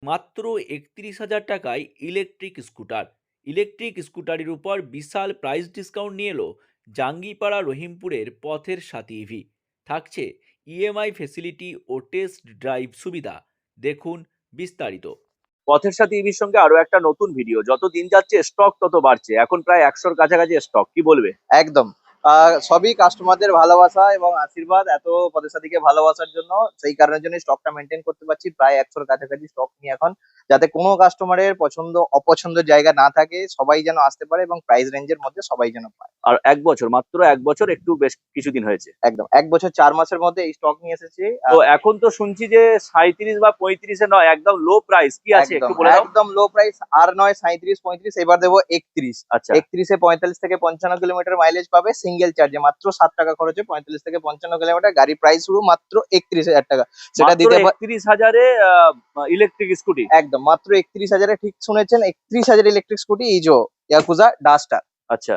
মাত্র ৩১,০০০ টাকায় electric scooter. Electric স্কুটারের উপর বিশাল প্রাইস ডিসকাউন্ট নিয়ে এলো জাঙ্গিপাড়া রহিমপুরের পথের সাথী ইভি। থাকছে ইএমআই ফেসিলিটি ও টেস্ট ড্রাইভ সুবিধা। দেখুন বিস্তারিত। পথের সাথী ইভির সঙ্গে আরো একটা নতুন ভিডিও। যত দিন যাচ্ছে স্টক তত বাড়ছে, এখন প্রায় 100-র কাছাকাছি স্টক। কি বলবে? একদম। সবই কাস্টমারদের ভালোবাসা এবং আশীর্বাদ। এত পদের সাথীকে ভালোবাসার জন্য সেই কারণের জন্য স্টকটা মেনটেন করতে পারছি। প্রায় 100-র কাছাকাছি স্টক নিয়ে এখন, যাতে কোনো কাস্টমারের পছন্দ অপছন্দের জায়গা না থাকে, সবাই যেন আসতে পারে এবং প্রাইস রেঞ্জের মধ্যে সবাই যেন পায়। আর 1 বছর, মাত্র 1 বছর, একটু বেশ কিছুদিন হয়েছে। একদম 1 বছর 4 মাসের মধ্যে এই স্টক নিয়ে এসেছি। তো এখন তো শুনছি যে 37 বা 35-এ নয়, একদম লো প্রাইস। কি আছে একদম একটু বলে দাও। একদম লো প্রাইস। আর নয় 37-35, এবার দেবো 31। আচ্ছা 31-এ 45 থেকে 55 কিলোমিটার মাইলেজ পাবে সিঙ্গেল চার্জে। মাত্র 7 টাকা খরচে 45 থেকে 55 কিলোমিটার। গাড়ির প্রাইস শুরু মাত্র 31,000 টাকা। সেটা মাত্র দিতে 31,000-এ ইলেকট্রিক স্কুটি। একদম মাত্র 31,000-এ, ঠিক শুনেছেন, 31,000 ইলেকট্রিক স্কুটি ইজো ইয়াকুজা ডাস্টার। আচ্ছা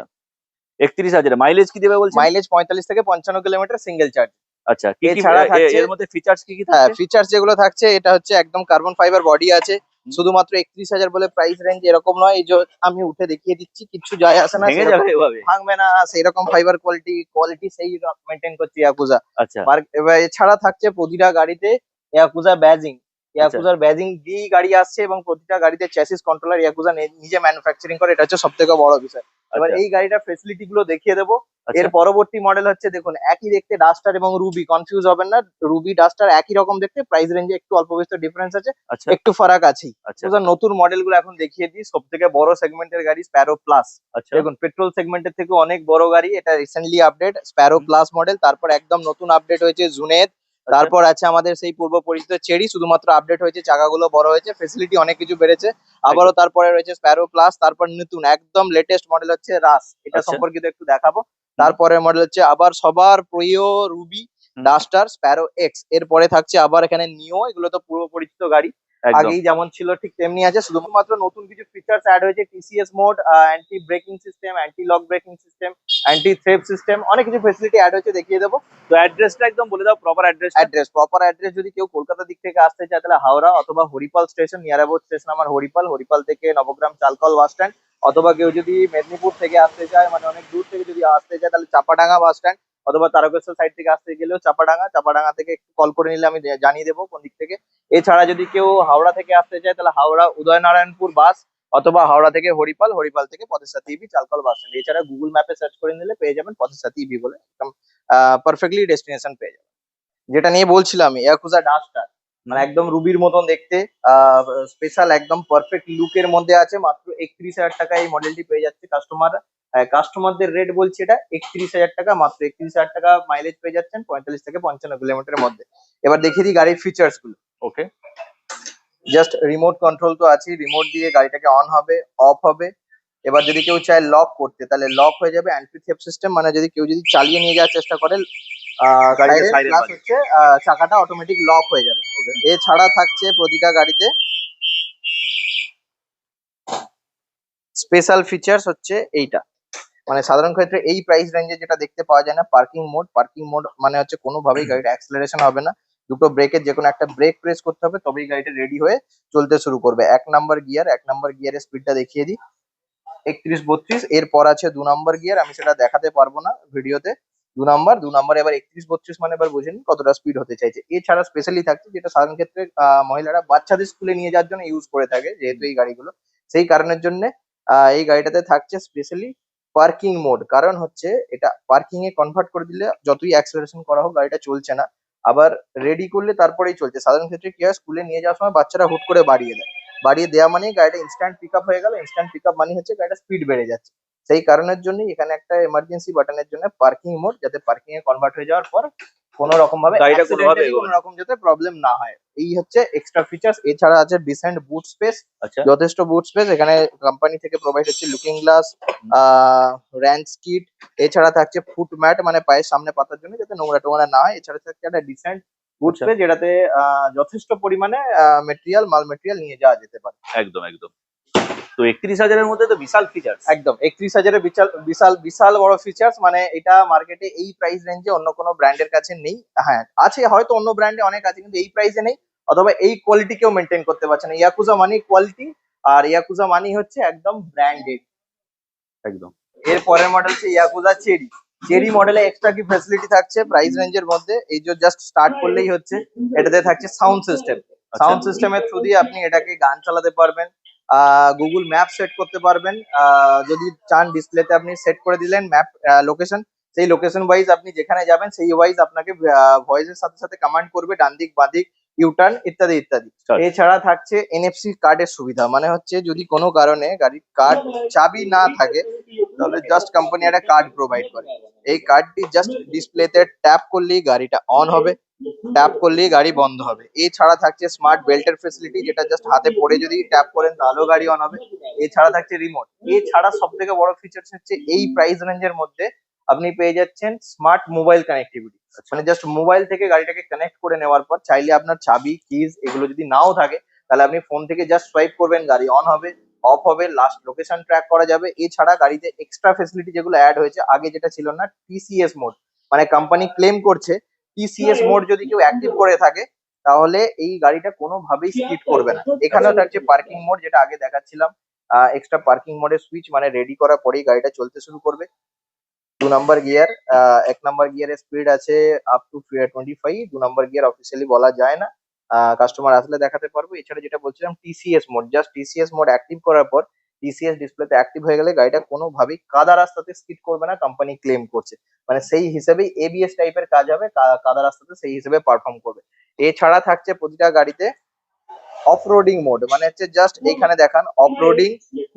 31,000-এ মাইলেজ কি দেবে বলছেন? মাইলেজ 45 থেকে 55 কিলোমিটার সিঙ্গেল চার্জ। আচ্ছা কি কি এছাড়া থাকছে, এর মধ্যে ফিচার্স কি কি হ্যাঁ, থাকছে? ফিচার্স যেগুলো থাকছে, এটা হচ্ছে একদম কার্বন ফাইবার বডি আছে। শুধুমাত্র 31,000 বলে প্রাইস রেঞ্জ এরকম নয়। এই যে আমি উঠে দেখিয়ে দিচ্ছি, কিচ্ছু যায় আসে না, ভেঙে সেরকম যাবে এভাবে? ভাঙবে না। সেই রকম ফাইবার কোয়ালিটি সেই মেনটেন করছে ইয়াকুজা। আচ্ছা এবার এছাড়া থাকছে প্রতিটা গাড়িতে ইয়াকুজা ব্যাজিং। আচ্ছা ইয়াকুজার ব্যাজিং দিয়ে গাড়ি আসছে এবং প্রতিটা গাড়িতে চ্যাসিস কন্ট্রোলার ইয়াকুজা নিজে ম্যানুফ্যাকচারিং করে। এটা হচ্ছে সব থেকে বড় বিষয়। এবার আচ্ছা এই গাড়িটার ফেসিলিটি গুলো দেখিয়ে দেবো। আচ্ছা এর পরবর্তী মডেল হচ্ছে, দেখুন, একই দেখতে ডাস্টার এবং রুবি, কনফিউজ হবেন না। রুবি ডাস্টার একই রকম দেখতে, প্রাইস রেঞ্জে একটু অল্প বিস্তর ডিফারেন্স আছে, আচ্ছা একটু ফারাক আছেই। আচ্ছা নতুন মডেল গুলো এখন দেখিয়ে দিই। সব থেকে বড় সেগমেন্টের গাড়ি স্প্যারো প্লাস। আচ্ছা দেখুন, পেট্রোল সেগমেন্টের থেকে অনেক বড় গাড়ি এটা। রিসেন্টলি আপডেট স্প্যারো হুম, প্লাস মডেল। তারপর একদম নতুন আপডেট হয়েছে জুনেদ। আচ্ছা তারপর আছে আমাদের সেই পূর্ব পরিচিত চেরি। শুধুমাত্র আপডেট হয়েছে, চাকাগুলো বড় হয়েছে, ফেসিলিটি অনেক কিছু বেড়েছে। আবারও একদম তারপরে রয়েছে স্প্যারো প্লাস। তারপর নতুন একদম লেটেস্ট মডেল হচ্ছে রাস। এটা আচ্ছা সম্পর্কিত একটু দেখাবো। হুম, তারপরে মডেল হচ্ছে আবার সবার প্রিয় রুবি হুম, ডাস্টার স্প্যারো এক্স। এরপরে থাকছে আবার এখানে নিও। এগুলো তো পূর্ব পরিচিত গাড়ি, একদম আগেই যেমন ছিল ঠিক তেমনি আছে। শুধুমাত্র নতুন কিছু ফিচার্স অ্যাড হয়েছে। TCS mode, anti braking system, anti lock braking system, anti থ্রেফ সিস্টেম, অনেক কিছু ফেসিলিটি অ্যাড হয়েছে, দেখিয়ে দেবো। তো অ্যাড্রেসটা একদম বলে দাও, প্রপার অ্যাড্রেসটা। প্রপার অ্যাড্রেস যদি কেউ কলকাতা দিক থেকে আসতে চায়, তাহলে হাওড়া অথবা Haripal station, near about station আমার হরিপাল। হরিপাল থেকে নবগ্রাম চালকল বাস স্ট্যান্ড। অথবা কেউ যদি মেদিনীপুর থেকে আসতে চায়, মানে অনেক দূর থেকে যদি আসতে চায়, তাহলে চাপাডাঙ্গা বাস স্ট্যান্ড। অথবা তারকেশ্বর সাইড থেকে আসতে গেলেও চাপাডাঙ্গা। চাপাডাঙ্গা থেকে একটু কল করে নিলে আমি জানিয়ে দেবো কোন দিক থেকে। এছাড়া যদি কেউ হাওড়া থেকে আসতে চায়, তাহলে হাওড়া উদয়নারায়ণপুর বাস, অথবা হাওড়া থেকে হরিপাল, হরিপাল থেকে পথের সাথী ইবি চালকল বাস স্ট্যান্ড। এছাড়া গুগল ম্যাপে সার্চ করে নিলে পেয়ে যাবেন পথের সাথী ইবি বলে, একদম পারফেক্টলি ডেস্টিনেশন পেয়ে যাবেন। যেটা নিয়ে বলছিলাম, ইয়াকুজা ডাস্টার, মানে একদম রুবির মতন দেখতে, স্পেশাল একদম পারফেক্ট লুকের মধ্যে আছে। মাত্র 31,000 টাকা এই মডেলটি পেয়ে যাচ্ছে কাস্টমার। কাস্টমারদের রেট বলছি এটা 31,000 টাকা। মাত্র 31,000 টাকা মাইলেজ পেয়ে যাচ্ছেন 45 থেকে 55 কিলোমিটারের মধ্যে। এবার দেখিয়ে দিই গাড়ির ফিচার্স গুলো। ওকে জাস্ট রিমোট কন্ট্রোল তো আছে, রিমোট দিয়ে গাড়িটাকে অন হবে, অফ হবে। এবার যদি কেউ চায় লক করতে, তাহলে লক হয়ে যাবে। অ্যান্টি থেফট সিস্টেম, মানে যদি কেউ চালিয়ে নিয়ে যাওয়ার চেষ্টা করে, গাড়িতে সাইডে সাইরেন প্লাস বাজে। হচ্ছে চাকাটা অটোমেটিক লক হয়ে যাবে। ওকে এছাড়া থাকছে প্রতিটা গাড়িতে স্পেশাল ফিচার্স হচ্ছে এইটা। মানে সাধারণ ক্ষেত্রে এই প্রাইস রেঞ্জে যেটা দেখতে পাওয়া যায় না, পার্কিং মোড। পার্কিং মোড মানে হচ্ছে কোনোভাবেই গাড়িটা অ্যাক্সেলারেশন হবে না। দুটো ব্রেকের যে কোনো একটা ব্রেক প্রেস করতে হবে, তবেই গাড়িটা রেডি হয়ে চলতে শুরু করবে। 1 নাম্বার গিয়ার, 1 নাম্বার গিয়ারের স্পিডটা দেখিয়ে দিই, 31-32। এরপর আছে 2 নাম্বার গিয়ার, আমি সেটা দেখাতে পারবো না ভিডিওতে। 2 নাম্বার এবার 31-32, মানে এবার বুঝে নিন কতটা স্পিড হতে চাইছে। এছাড়া স্পেশালি থাকছে, যেটা সাধারণ ক্ষেত্রে মহিলারা বাচ্চাদের স্কুলে নিয়ে যাওয়ার জন্য ইউজ করে থাকে, যেহেতু এই গাড়িগুলো সেই কারণের জন্য এই গাড়িটাতে থাকছে স্পেশালি পার্কিং মোড। কারণ হচ্ছে এটা পার্কিং এ কনভার্ট করে দিলে যতই অ্যাক্সেলারেশন করা হোক গাড়িটা চলছে না। আবার রেডি করলে তারপরেই চলছে। সাধারণ ক্ষেত্রে কি হয়, স্কুলে নিয়ে যাওয়ার সময় বাচ্চারা হুট করে বাড়িয়ে দেয়। বাড়িয়ে দেওয়া মানেই গাড়িটা ইনস্ট্যান্ট পিক আপ হয়ে গেল। ইনস্ট্যান্ট পিক আপ মানে হচ্ছে গাড়িটা স্পিড বেড়ে যাচ্ছে। সেই কারণের জন্যই এখানে একটা এমার্জেন্সি বাটনের জন্য পার্কিং মোড, যাতে পার্কিং এ কনভার্ট হয়ে যাওয়ার পর কোনো রকম ভাবে গাড়িটা কোনোভাবে এগোবে কোনো না। রকম যাতে প্রবলেম না হয়। এই হচ্ছে এক্সট্রা ফিচার্স। এছাড়া আছে ডিসেন্ট বুট স্পেস, আচ্ছা যথেষ্ট বুট স্পেস। এখানে কোম্পানি থেকে প্রোভাইড হচ্ছে লুকিং গ্লাস, হুম, র্যাঞ্চ কিট। এছাড়া থাকছে ফুট ম্যাট, মানে পায়ের সামনে পাতার জন্য, যাতে নোংরা টোংরা না হয়। এছাড়া থাকছে একটা ডিসেন্ট বুট আচ্ছা স্পেস, যেটাতে যথেষ্ট পরিমাণে মাল মেটেরিয়াল নিয়ে যাওয়া যেতে পারে। একদম একদম। তো 31,000-এর মধ্যে তো বিশাল ফিচার্স। একদম 31,000-এর বিশাল বিশাল বিশাল বড় ফিচার্স। মানে এটা মার্কেটে এই প্রাইস রেঞ্জে অন্য কোনো ব্র্যান্ডের কাছে নেই। হ্যাঁ আছে, হয়তো অন্য ব্র্যান্ডে অনেক আছে, কিন্তু এই প্রাইসে নেই। অথবা এই কোয়ালিটি কেউ মেনটেন করতে পারছে না। ইয়াকুজা মানি কোয়ালিটি, আর ইয়াকুজা মানি হচ্ছে একদম ব্র্যান্ডেড। একদম। এর পরের মডেল হচ্ছে ইয়াকুজা চেরি। চেরি মডেলে এক্সট্রা কি ফ্যাসিলিটি থাকছে প্রাইস রেঞ্জের মধ্যে, এই যে জাস্ট স্টার্ট করলেই হচ্ছে এটাতে থাকছে সাউন্ড সিস্টেম। সাউন্ড সিস্টেমের থ্রু দিয়ে আপনি এটাকে গান চালাতে পারবেন, গুগল ম্যাপ সেট করতে পারবেন। যদি চান ডিসপ্লেতে আপনি সেট করে দিলেন ম্যাপ লোকেশন, সেই লোকেশন ওয়াইজ আপনি যেখানে যাবেন সেই ওয়াইজ আপনাকে ভয়েসের সাথে সাথে কমান্ড করবে ডান দিক বাঁ দিক ইউটার্ন ইত্যাদি ইত্যাদি। এছাড়া থাকছে এনএফসি কার্ডের সুবিধা, মানে হচ্ছে যদি কোনো কারণে গাড়ির কার্ড চাবি না থাকে তাহলে জাস্ট কোম্পানি একটা কার্ড প্রোভাইড করে। এই কার্ডটি জাস্ট ডিসপ্লেতে ট্যাপ করলেই গাড়িটা অন হবে, ট্যাপ করলেই গাড়ি বন্ধ হবে। এছাড়া থাকছে স্মার্ট বেল্টের ফেসিলিটি, যেটা জাস্ট হাতে পড়ে যদি ট্যাপ করেন তাহলেও গাড়ি অন হবে। এছাড়া থাকছে রিমোট। এছাড়া সব থেকে বড় ফিচার্স হচ্ছে এই প্রাইস রেঞ্জের মধ্যে আপনি পেয়ে যাচ্ছেন স্মার্ট মোবাইল কানেক্টিভিটি। মানে জাস্ট মোবাইল থেকে গাড়িটাকে কানেক্ট করে নেওয়ার পর চাইলে আপনার চাবি কিজ এগুলো যদি নাও থাকে তাহলে আপনি ফোন থেকে জাস্ট সোয়াইপ করবেন, গাড়ি অন হবে অফ হবে, লাস্ট লোকেশন ট্র্যাক করা যাবে। এছাড়া গাড়িতে এক্সট্রা ফেসিলিটি যেগুলো অ্যাড হয়েছে আগে যেটা ছিল না, টিসিএস মোড, মানে কোম্পানি ক্লেম করছে টিসিএস মোড যদি কেউ অ্যাক্টিভ করে থাকে তাহলে এই গাড়িটা কোনোভাবেই স্কিড করবে না। এখানেও থাকছে পার্কিং মোড, যেটা আগে দেখাচ্ছিলাম। এক্সট্রা পার্কিং মোডের সুইচ, মানে রেডি করার পরেই গাড়িটা চলতে শুরু করবে। 2 নম্বর গিয়ার, 1 নম্বর গিয়ারের স্পিড আছে up to 25। 2 number gear officially বলা যায় না, কাস্টমার আসলে দেখাতে পারবো। এছাড়া যেটা বলছিলাম TCS mode, just TCS mode active করার পর টিসিএস ডিসপ্লেতে অ্যাক্টিভ হয়ে গেলে গাড়িটা কোনোভাবেই কাদা রাস্তাতে স্কিড করবে না, কোম্পানি ক্লেম করছে। মানে সেই হিসেবেই এবিএস টাইপের কাজ হবে, কাদা রাস্তাতে সেই হিসেবে পারফর্ম করবে। এছাড়া থাকছে প্রতিটা গাড়িতে অফরোডিং মোড, মানে হচ্ছে জাস্ট এইখানে দেখান offroading,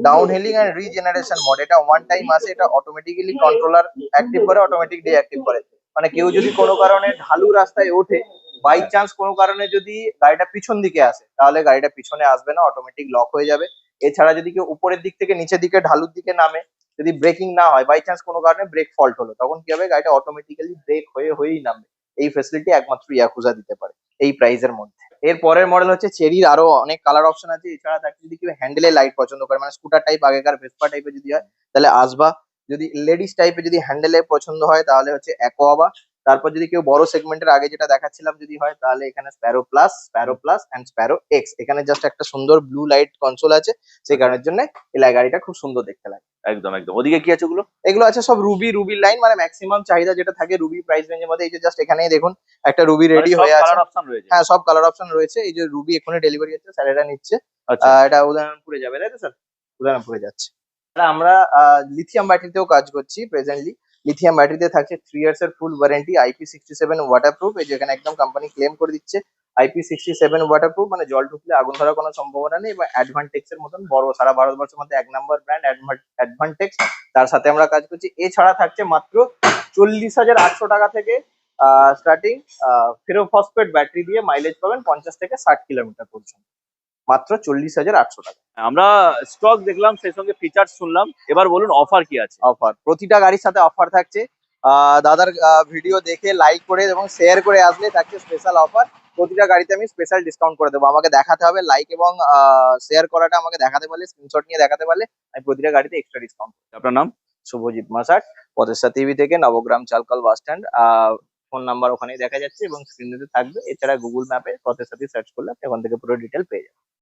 down hilling and regeneration mode. এটা ওয়ান টাইম আসে, এটা অটোমেটিক্যালি কন্ট্রোলার অ্যাক্টিভ করে, অটোমেটিক ডিঅ্যাক্টিভ করে। মানে কেউ যদি কোনো কারণে ঢালু রাস্তায় ওঠে, বাই চান্স কোনো কারণে যদি গাড়িটা পিছন দিকে আসে তাহলে গাড়িটা পিছনে আসবে না, অটোমেটিক লক হয়ে যাবে। এছাড়া যদি কেউ উপরের দিক থেকে নিচের দিকে ঢালুর দিকে নামে, যদি ব্রেকিং না হয়, বাই চান্স কোনো কারণে ব্রেক ফল্ট হলো, তখন কি হবে, গাড়িটা অটোমেটিক্যালি ব্রেক হয়েই নামবে। এই ফেসিলিটি একমাত্র ইয়াকুজা দিতে পারে এই প্রাইসের মধ্যে। এর পরের মডেল হচ্ছে চেরির, আরো অনেক কালার অপশন আছে। এছাড়া থাকে যদি কেউ হ্যান্ডেলে লাইট পছন্দ করে, মানে স্কুটার টাইপ আগেকার ভেসপা টাইপের যদি হয় তাহলে আসবা, যদি লেডিস টাইপের যদি হ্যান্ডেলে পছন্দ হয় তাহলে হচ্ছে অ্যাকোয়াবা। তারপর যদি কেউ বড় সেগমেন্টের আগে যেটা দেখাচ্ছিলাম যদি হয় তাহলে এখানে Sparrow plus and Sparrow X. এখানে জাস্ট একটা সুন্দর ব্লু লাইট কনসোল আছে, সেই কারণের জন্য এই গাড়িটা খুব সুন্দর দেখতে লাগে। একদম একদম। ওদিকে কি আছে ওগুলো? এগুলো আছে সব রুবির লাইন, মানে ম্যাক্সিমাম চাহিদা যেটা থাকে রুবি প্রাইস রেঞ্জের মধ্যে। এই যে জাস্ট এখানেই দেখুন একটা রুবি রেডি মানে সব হয়ে আছে। কালার অপশন রয়েছে? হ্যাঁ, সব কালার অপশন রয়েছে। এই যে রুবি এখানে ডেলিভারি হচ্ছে, স্যার এটা নিচ্ছে। আচ্ছা। এটা উদয়নপুরে যাবে, তাই তো স্যার? উদয়নপুরে যাচ্ছে। আর আমরা লিথিয়াম ব্যাটারিতেও কাজ করছি প্রেজেন্টলি। লিথিয়াম ব্যাটারিতে থাকছে 3 ইয়ার্স এর ফুল ওয়ারেন্টি, IP67 ওয়াটারপ্রুফ। এই যেখানে একদম কোম্পানি ক্লেম করে দিচ্ছে IP67 ওয়াটারপ্রুফ, মানে জল ঢুকলে আগুন ধরার কোনো সম্ভাবনা নেই। এবং অ্যাডভান্টেক্স এর মতন বড় সারা ভারতবর্ষের মধ্যে 1 নম্বর ব্র্যান্ড অ্যাডভান্টেক্স, তার সাথে আমরা কাজ করছি। এছাড়া থাকছে মাত্র 40,800 টাকা থেকে স্টার্টিং ফেরোফসফেট ব্যাটারি দিয়ে মাইলেজ পাবেন 50 থেকে 60 কিলোমিটার পর্যন্ত, মাত্র 40,800 টাকা। আমরা স্টক দেখলাম, সেই সঙ্গে ফিচার্স শুনলাম, এবার বলুন অফার কি আছে? অফার, প্রতিটা গাড়ির সাথে অফার থাকছে। দাদার ভিডিও দেখে লাইক করে এবং শেয়ার করে আসলে থাকছে স্পেশাল অফার। প্রতিটা গাড়িতে আমি স্পেশাল ডিসকাউন্ট করে দেবো। আমাকে দেখাতে হবে, লাইক এবং শেয়ার করাটা আমাকে দেখাতে পারলে, স্ক্রিনশট নিয়ে দেখাতে পারলে আমি প্রতিটা গাড়িতে এক্সট্রা ডিসকাউন্ট। আপনার নাম? শুভজিৎ মাসাট, পতেশা টিভি থেকে, নবগ্রাম চালকল বাস স্ট্যান্ড। ফোন নাম্বার ওখানেই দেখা যাচ্ছে এবং স্ক্রিনে থাকবে। এছাড়া গুগল ম্যাপে পতেশাতি সার্চ করলে আপনি ওখান থেকে পুরো ডিটেল পেয়ে যাবেন।